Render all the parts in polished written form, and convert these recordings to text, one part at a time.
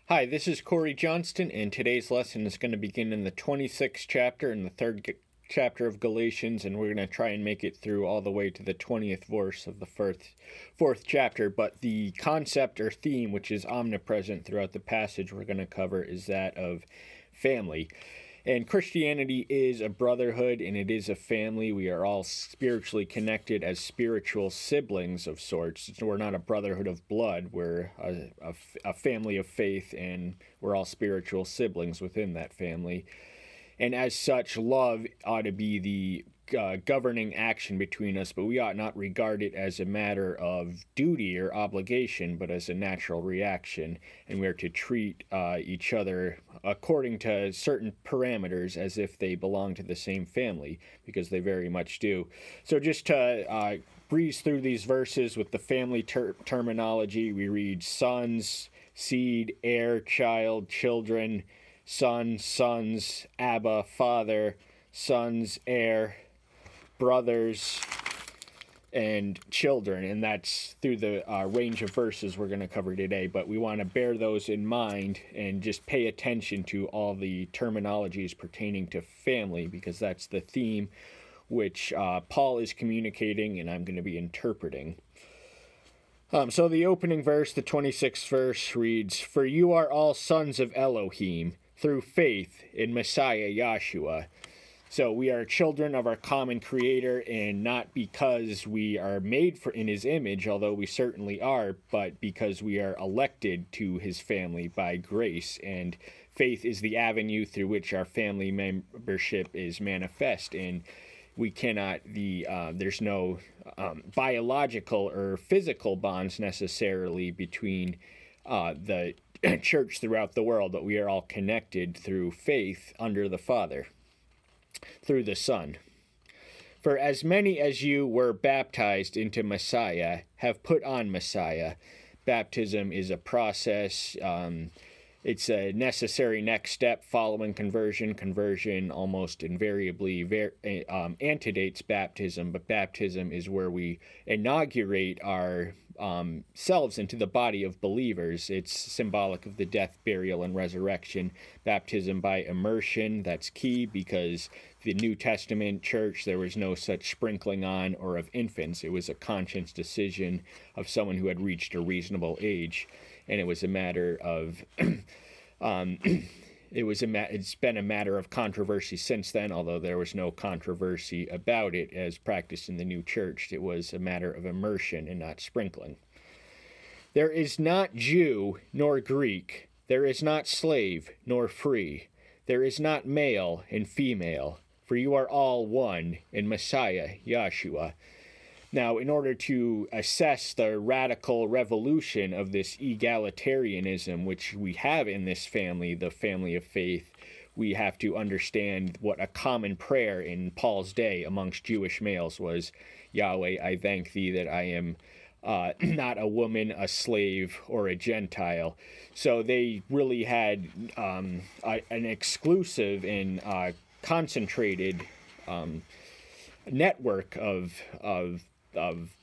Hi, this is Corey Johnston, and today's lesson is going to begin in the 26th chapter and the chapter of Galatians, and we're going to try and make it through all the way to the 20th verse of the fourth chapter. But the concept or theme, which is omnipresent throughout the passage we're going to cover, is that of family. And Christianity is a brotherhood, and it is a family. We are all spiritually connected as spiritual siblings of sorts. We're not a brotherhood of blood. We're a family of faith, and we're all spiritual siblings within that family. And as such, love ought to be the governing action between us, but we ought not regard it as a matter of duty or obligation, but as a natural reaction. And we are to treat each other according to certain parameters as if they belong to the same family, because they very much do. So just to breeze through these verses with the family terminology, we read sons, seed, heir, child, children, son, sons, Abba, father, sons, heir, brothers, and children. And that's through the range of verses we're going to cover today. But we want to bear those in mind and just pay attention to all the terminologies pertaining to family, because that's the theme which Paul is communicating and I'm going to be interpreting. So the opening verse, the 26th verse, reads, "For you are all sons of Elohim, through faith in Messiah Yahshua." So we are children of our common Creator, and not because we are made in His image, although we certainly are, but because we are elected to His family by grace. And faith is the avenue through which our family membership is manifest. And we cannot, there's no biological or physical bonds necessarily between the church throughout the world, but we are all connected through faith under the Father, through the Son. "For as many as you were baptized into Messiah have put on Messiah." Baptism is a process. It's a necessary next step following conversion. Conversion almost invariably antedates baptism, but baptism is where we inaugurate our selves into the body of believers. It's symbolic of the death, burial, and resurrection. Baptism by immersion, that's key, because the New Testament church, there was no such sprinkling on or of infants. It was a conscious decision of someone who had reached a reasonable age, and it was a matter of it's been a matter of controversy since then, although there was no controversy about it as practiced in the new church. It was a matter of immersion and not sprinkling. "There is not Jew nor Greek, there is not slave nor free, there is not male and female, for you are all one in Messiah Yahshua." Now, in order to assess the radical revolution of this egalitarianism which we have in this family, the family of faith, we have to understand what a common prayer in Paul's day amongst Jewish males was. "Yahweh, I thank thee that I am not a woman, a slave, or a Gentile." So they really had an exclusive and concentrated network of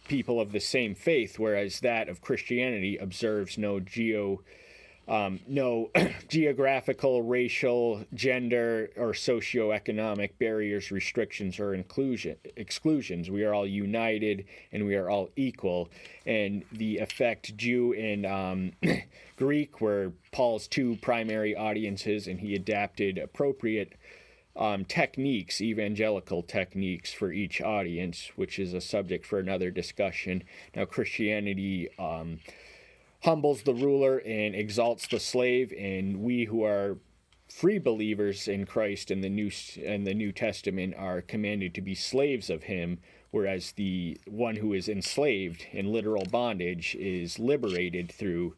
people of the same faith, whereas that of Christianity observes no geographical, racial, gender, or socioeconomic barriers, restrictions, or exclusions. We are all united and we are all equal. And the effect Jew and Greek were Paul's two primary audiences, and he adapted appropriate techniques, evangelical techniques for each audience, which is a subject for another discussion. Now, Christianity humbles the ruler and exalts the slave, and we who are free believers in Christ in the New Testament are commanded to be slaves of Him, whereas the one who is enslaved in literal bondage is liberated through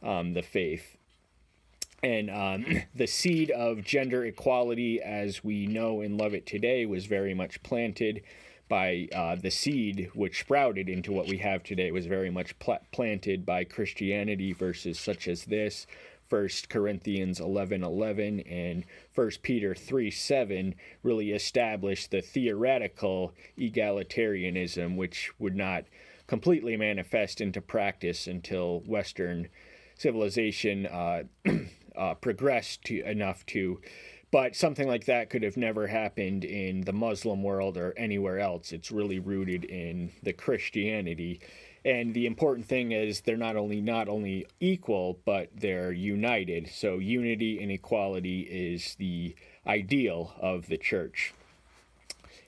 the faith. And the seed of gender equality, as we know and love it today, was very much planted by the seed which sprouted into what we have today. It was very much planted by Christianity, verses such as this, 1 Corinthians 11:11 and 1 Peter 3:7 really established the theoretical egalitarianism, which would not completely manifest into practice until Western civilization progressed enough to. But something like that could have never happened in the Muslim world or anywhere else. It's really rooted in the Christianity. And the important thing is they're not only equal, but they're united. So unity and equality is the ideal of the church.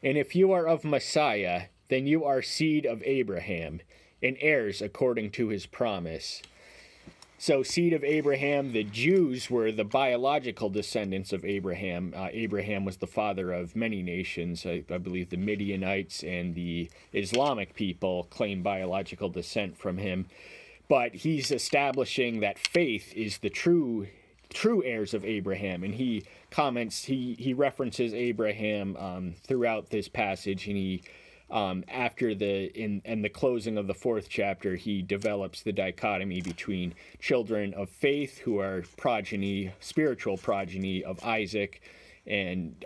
And if you are of Messiah, then you are seed of Abraham, and heirs according to his promise. So, seed of Abraham, the Jews were the biological descendants of Abraham. Abraham was the father of many nations. I believe the Midianites and the Islamic people claim biological descent from him. But he's establishing that faith is the true heirs of Abraham. And he comments, he references Abraham throughout this passage, and he after in the closing of the 4th chapter, he develops the dichotomy between children of faith, who are spiritual progeny of Isaac, and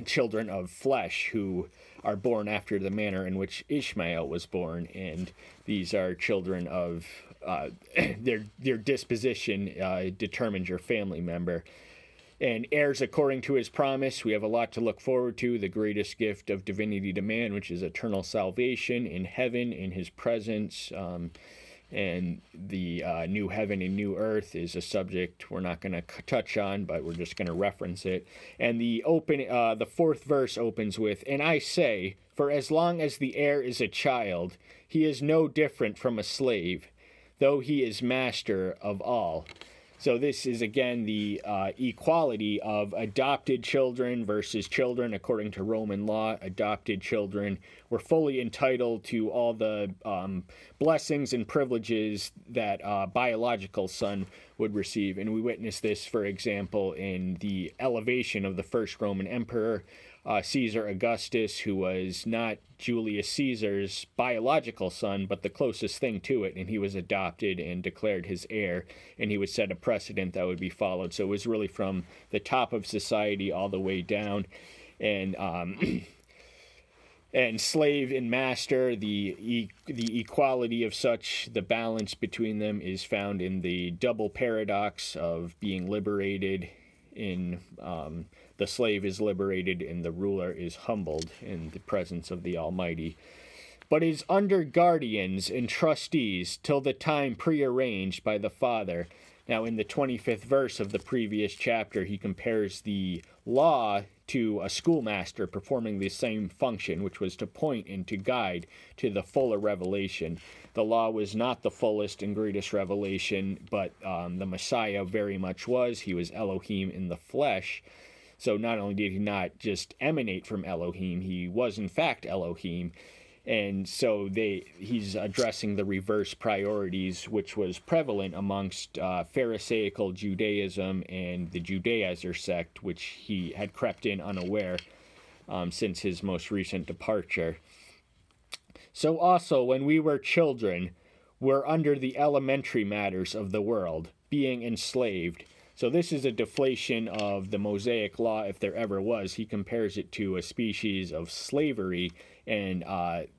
children of flesh, who are born after the manner in which Ishmael was born. And these are children of their disposition determines your family member. And heirs according to his promise. We have a lot to look forward to. The greatest gift of divinity to man, which is eternal salvation in heaven, in his presence. And the new heaven and new earth is a subject we're not going to touch on, but we're just going to reference it. And the 4th verse opens with, "And I say, for as long as the heir is a child, he is no different from a slave, though he is master of all." So this is, again, the equality of adopted children versus children according to Roman law. Adopted children were fully entitled to all the blessings and privileges that a biological son would receive. And we witness this, for example, in the elevation of the first Roman emperor, Caesar Augustus, who was not Julius Caesar's biological son, but the closest thing to it, and he was adopted and declared his heir, and he would set a precedent that would be followed. So it was really from the top of society all the way down. And and slave and master, the equality of such, the balance between them is found in the double paradox of being liberated in the slave is liberated and the ruler is humbled in the presence of the Almighty, but is under guardians and trustees till the time prearranged by the Father. Now, in the 25th verse of the previous chapter, he compares the law to a schoolmaster performing the same function, which was to point and to guide to the fuller revelation. The law was not the fullest and greatest revelation, but the Messiah very much was. He was Elohim in the flesh. So not only did he not just emanate from Elohim, he was in fact Elohim. And so he's addressing the reverse priorities, which was prevalent amongst Pharisaical Judaism and the Judaizer sect, which he had crept in unaware since his most recent departure. So also, when we were children, were under the elementary matters of the world, being enslaved. So this is a deflation of the Mosaic law, if there ever was. He compares it to a species of slavery and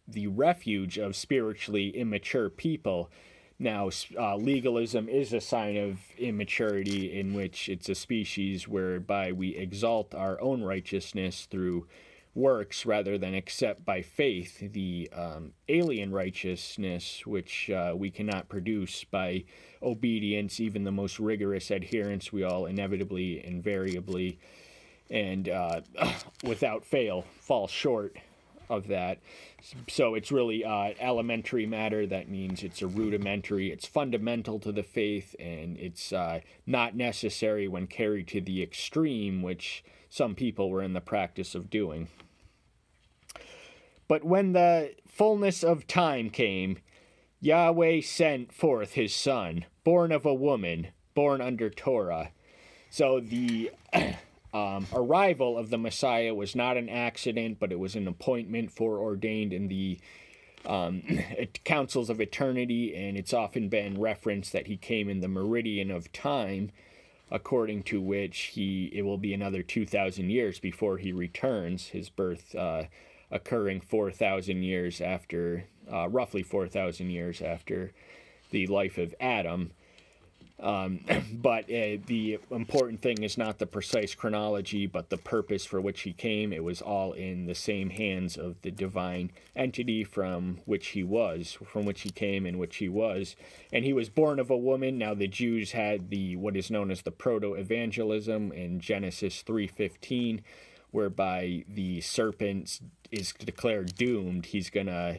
the refuge of spiritually immature people. Now, legalism is a sign of immaturity, in which it's a species whereby we exalt our own righteousness through works rather than accept by faith the alien righteousness which we cannot produce by obedience, even the most rigorous adherence. We all inevitably, invariably, and without fail fall short of that. So it's really elementary matter. That means it's a rudimentary, it's fundamental to the faith, and it's not necessary when carried to the extreme, which some people were in the practice of doing. But when the fullness of time came, Yahweh sent forth his Son, born of a woman, born under Torah. So the arrival of the Messiah was not an accident, but it was an appointment foreordained in the councils of eternity, and it's often been referenced that he came in the meridian of time, according to which it will be another 2,000 years before he returns, his birth occurring 4,000 years after, roughly 4,000 years after the life of Adam. But the important thing is not the precise chronology, but the purpose for which he came. It was all in the same hands of the divine entity from which he came, and which he was. And he was born of a woman. Now the Jews had what is known as the proto-evangelism in Genesis 3:15, whereby the serpent is declared doomed. He's going to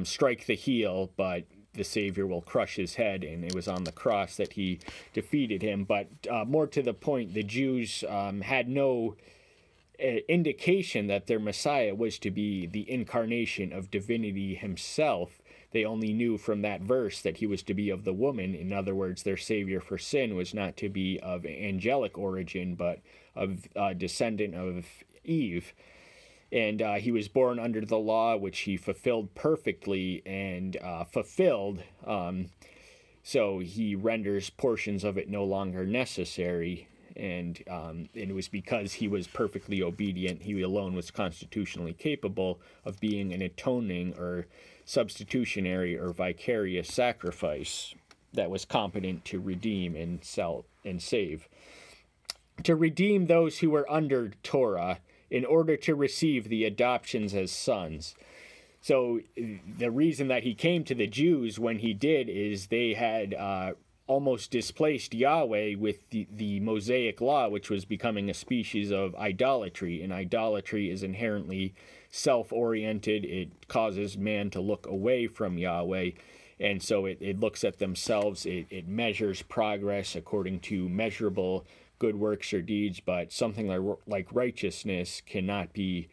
strike the heel, but the Savior will crush his head, and it was on the cross that he defeated him. But more to the point, the Jews had no indication that their Messiah was to be the incarnation of divinity himself. They only knew from that verse that he was to be of the woman. In other words, their Savior for sin was not to be of angelic origin, but of descendant of Eve. And he was born under the law, which he fulfilled perfectly and fulfilled. So he renders portions of it no longer necessary. And it was because he was perfectly obedient. He alone was constitutionally capable of being an atoning or substitutionary or vicarious sacrifice that was competent to redeem and save. To redeem those who were under Torah, in order to receive the adoptions as sons. So the reason that he came to the Jews when he did is they had almost displaced Yahweh with the Mosaic law, which was becoming a species of idolatry. And idolatry is inherently self-oriented. It causes man to look away from Yahweh. And so it looks at themselves. It measures progress according to measurable good works or deeds, but something like righteousness cannot be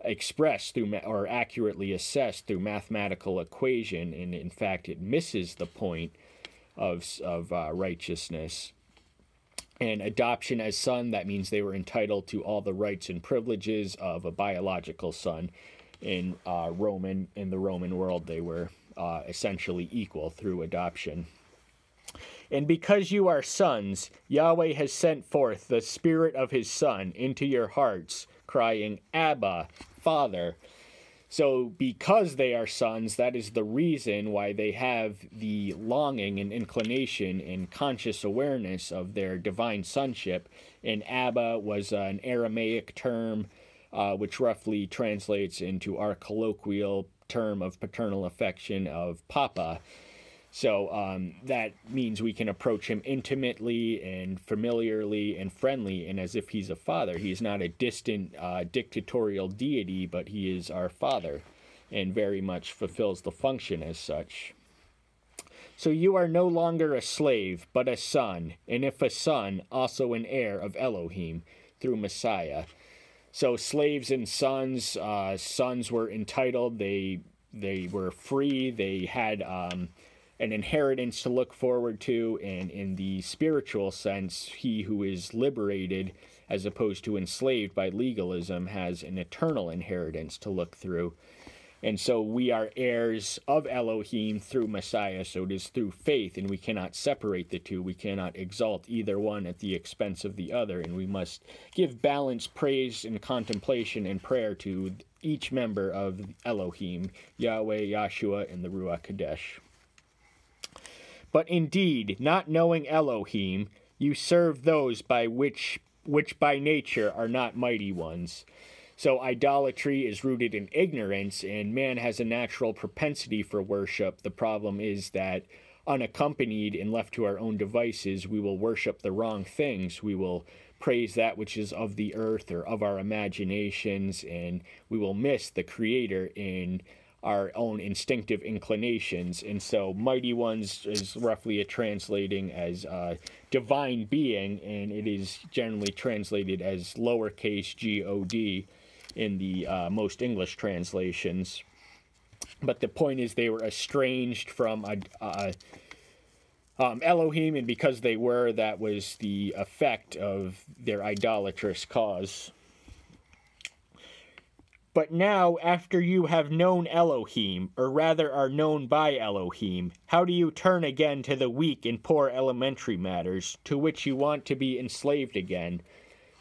expressed through or accurately assessed through mathematical equation, and in fact it misses the point of righteousness. And adoption as son, that means they were entitled to all the rights and privileges of a biological son. In the Roman world, they were essentially equal through adoption. And because you are sons, Yahweh has sent forth the Spirit of his Son into your hearts, crying, Abba, Father. So because they are sons, that is the reason why they have the longing and inclination and conscious awareness of their divine sonship. And Abba was an Aramaic term, which roughly translates into our colloquial term of paternal affection of Papa. So that means we can approach him intimately and familiarly and friendly, and as if he's a father. He is not a distant dictatorial deity, but he is our father and very much fulfills the function as such. So you are no longer a slave, but a son, and if a son, also an heir of Elohim through Messiah. So slaves and sons, sons were entitled, they were free, they had an inheritance to look forward to, and in the spiritual sense, he who is liberated as opposed to enslaved by legalism has an eternal inheritance to look through. And so we are heirs of Elohim through Messiah, so it is through faith, and we cannot separate the two. We cannot exalt either one at the expense of the other, and we must give balanced praise and contemplation and prayer to each member of Elohim, Yahweh, Yahshua, and the Ruach Kadesh. But indeed, not knowing Elohim, you serve those by which by nature are not mighty ones. So idolatry is rooted in ignorance, and man has a natural propensity for worship. The problem is that unaccompanied and left to our own devices, we will worship the wrong things. We will praise that which is of the earth or of our imaginations, and we will miss the Creator in our own instinctive inclinations. And so mighty ones is roughly translating as divine being, and it is generally translated as lowercase God in the most English translations. But the point is they were estranged from Elohim, and because they were, that was the effect of their idolatrous cause. But now, after you have known Elohim, or rather are known by Elohim, how do you turn again to the weak and poor elementary matters, to which you want to be enslaved again?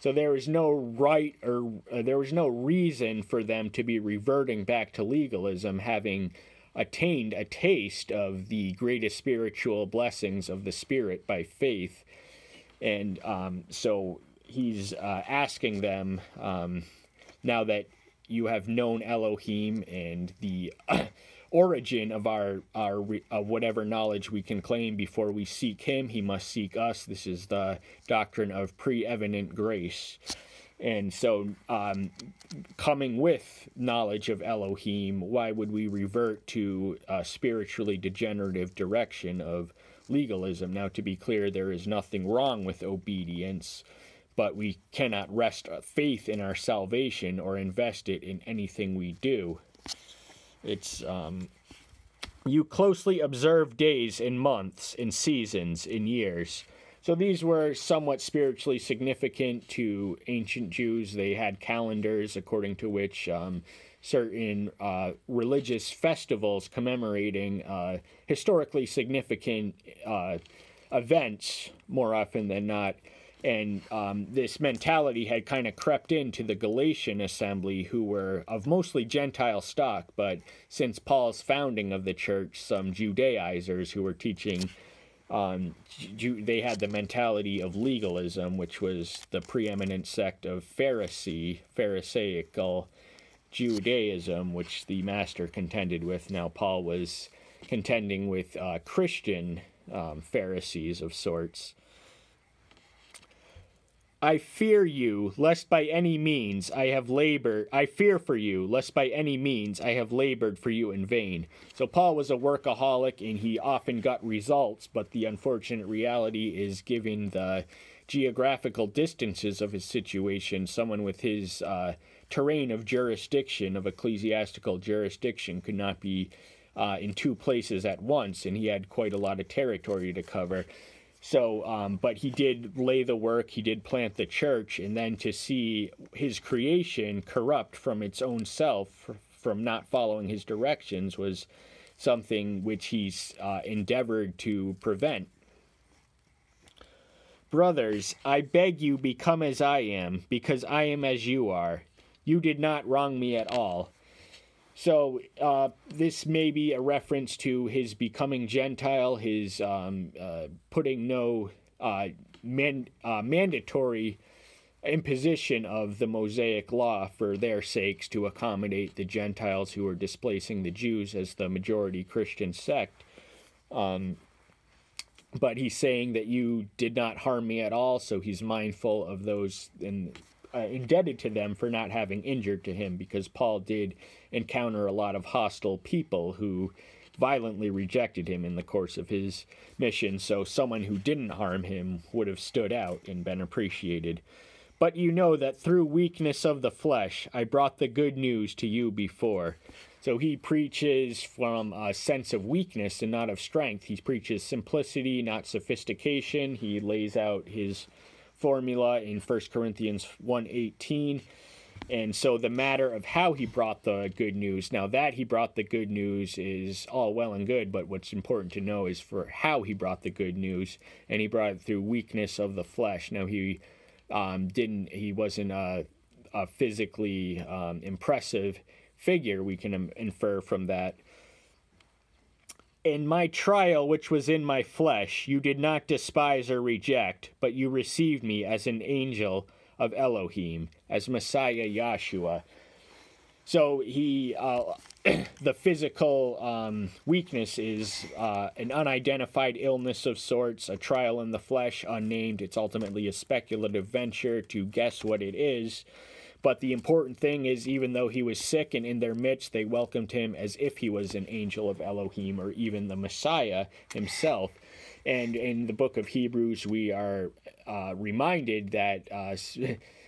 So there is no right, or there was no reason for them to be reverting back to legalism, having attained a taste of the greatest spiritual blessings of the Spirit by faith. And so he's asking them, now that you have known Elohim and the origin of our whatever knowledge we can claim before we seek him, he must seek us. This is the doctrine of preeminent grace. And so coming with knowledge of Elohim, why would we revert to a spiritually degenerative direction of legalism? Now, to be clear, there is nothing wrong with obedience, but we cannot rest faith in our salvation or invest it in anything we do. It's, you closely observe days and months and seasons and years. So these were somewhat spiritually significant to ancient Jews. They had calendars according to which certain religious festivals commemorating historically significant events, more often than not. And this mentality had kind of crept into the Galatian assembly, who were of mostly Gentile stock, but since Paul's founding of the church, some Judaizers who were teaching, they had the mentality of legalism, which was the preeminent sect of Pharisaical Judaism, which the master contended with. Now Paul was contending with Christian Pharisees of sorts. I fear you, lest by any means I have labored. I fear for you, lest by any means I have labored for you in vain. So Paul was a workaholic, and he often got results, but the unfortunate reality is, given the geographical distances of his situation, someone with his terrain of jurisdiction, of ecclesiastical jurisdiction, could not be in two places at once, and he had quite a lot of territory to cover. So, but he did lay the work, he did plant the church, and then to see his creation corrupt from its own self, from not following his directions, was something which he's endeavored to prevent. Brothers, I beg you, become as I am, because I am as you are. You did not wrong me at all. So this may be a reference to his becoming Gentile, his putting no mandatory imposition of the Mosaic law for their sakes to accommodate the Gentiles who were displacing the Jews as the majority Christian sect. But he's saying that you did not harm me at all, so he's mindful of those and indebted to them for not having injured to him, because Paul did encounter a lot of hostile people who violently rejected him in the course of his mission, so someone who didn't harm him would have stood out and been appreciated. But you know that through weakness of the flesh I brought the good news to you before. So he preaches from a sense of weakness and not of strength. He preaches simplicity, not sophistication. He lays out his formula in 1 Corinthians 1:18. And so the matter of how he brought the good news, now that he brought the good news is all well and good, but what's important to know is for how he brought the good news, and he brought it through weakness of the flesh. Now he wasn't a physically impressive figure, we can infer from that. In my trial, which was in my flesh, you did not despise or reject, but you received me as an angel of Elohim, as Messiah Yahshua. So he, the physical weakness is an unidentified illness of sorts, a trial in the flesh, unnamed. It's ultimately a speculative venture to guess what it is. But the important thing is, even though he was sick and in their midst, they welcomed him as if he was an angel of Elohim, or even the Messiah himself. And in the book of Hebrews, we are reminded that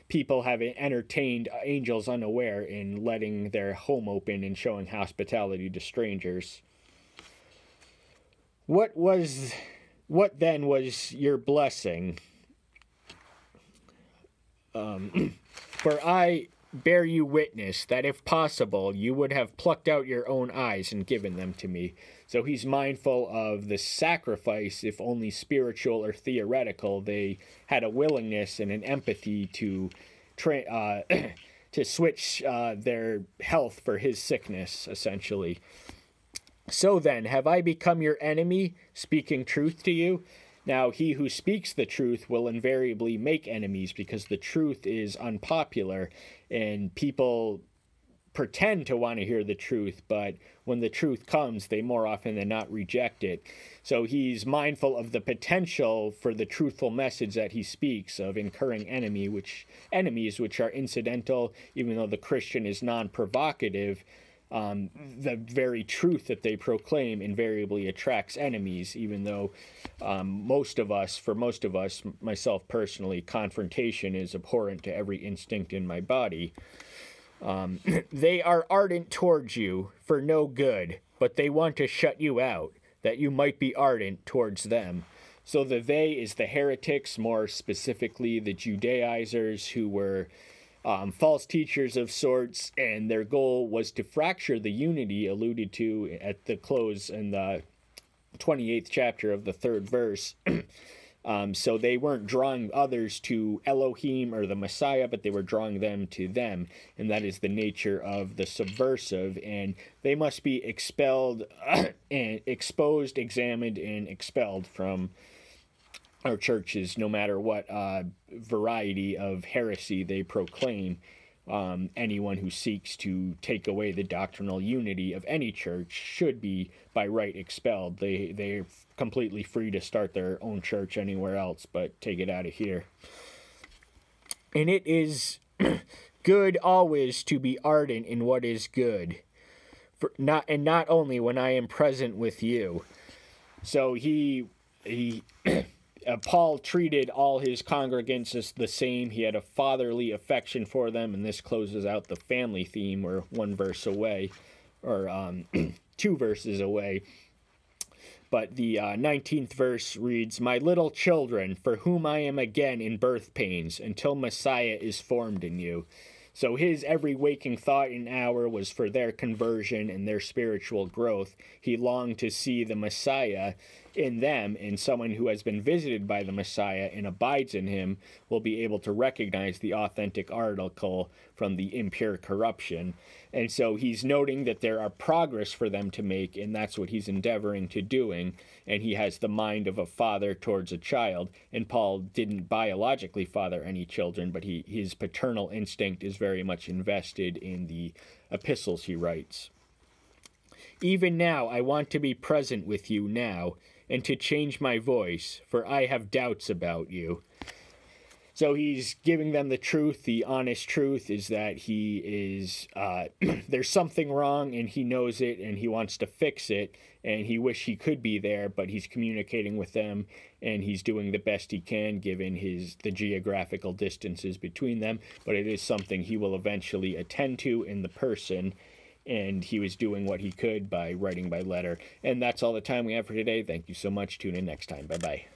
people have entertained angels unaware in letting their home open and showing hospitality to strangers. What then was your blessing? For I bear you witness that if possible, you would have plucked out your own eyes and given them to me. So he's mindful of the sacrifice, if only spiritual or theoretical. They had a willingness and an empathy to switch their health for his sickness, essentially. So then, have I become your enemy, speaking truth to you? Now, he who speaks the truth will invariably make enemies because the truth is unpopular and people pretend to want to hear the truth, but when the truth comes, they more often than not reject it. So he's mindful of the potential for the truthful message that he speaks of incurring enemies which are incidental, even though the Christian is non-provocative. The very truth that they proclaim invariably attracts enemies, even though for most of us, myself personally, confrontation is abhorrent to every instinct in my body. They are ardent towards you for no good, but they want to shut you out, that you might be ardent towards them. So the they is the heretics, more specifically the Judaizers, who were false teachers of sorts, and their goal was to fracture the unity alluded to at the close in the 28th chapter of the 3rd verse. So they weren't drawing others to Elohim or the Messiah, but they were drawing them to them, and that is the nature of the subversive, and they must be expelled and exposed, examined, and expelled from our churches, no matter what variety of heresy they proclaim. Anyone who seeks to take away the doctrinal unity of any church should be by right expelled. They're completely free to start their own church anywhere else, but take it out of here. And it is good always to be ardent in what is good, not only when I am present with you. So he Paul treated all his congregants as the same. He had a fatherly affection for them, and this closes out the family theme. We're one verse away, or 2 verses away. But the 19th verse reads, "My little children, for whom I am again in birth pains, until Messiah is formed in you." So his every waking thought and hour was for their conversion and their spiritual growth. He longed to see the Messiah in them, and someone who has been visited by the Messiah and abides in him will be able to recognize the authentic article from the impure corruption. And so he's noting that there are progress for them to make, and that's what he's endeavoring to doing. And he has the mind of a father towards a child. And Paul didn't biologically father any children, but his paternal instinct is very much invested in the epistles he writes. "Even now I want to be present with you now, and to change my voice, for I have doubts about you." So he's giving them the truth. The honest truth is that he is, there's something wrong, and he knows it, and he wants to fix it, and he wish he could be there, but he's communicating with them, and he's doing the best he can given the geographical distances between them, but it is something he will eventually attend to in the person, and he was doing what he could by writing by letter. And that's all the time we have for today. Thank you so much. Tune in next time. Bye-bye.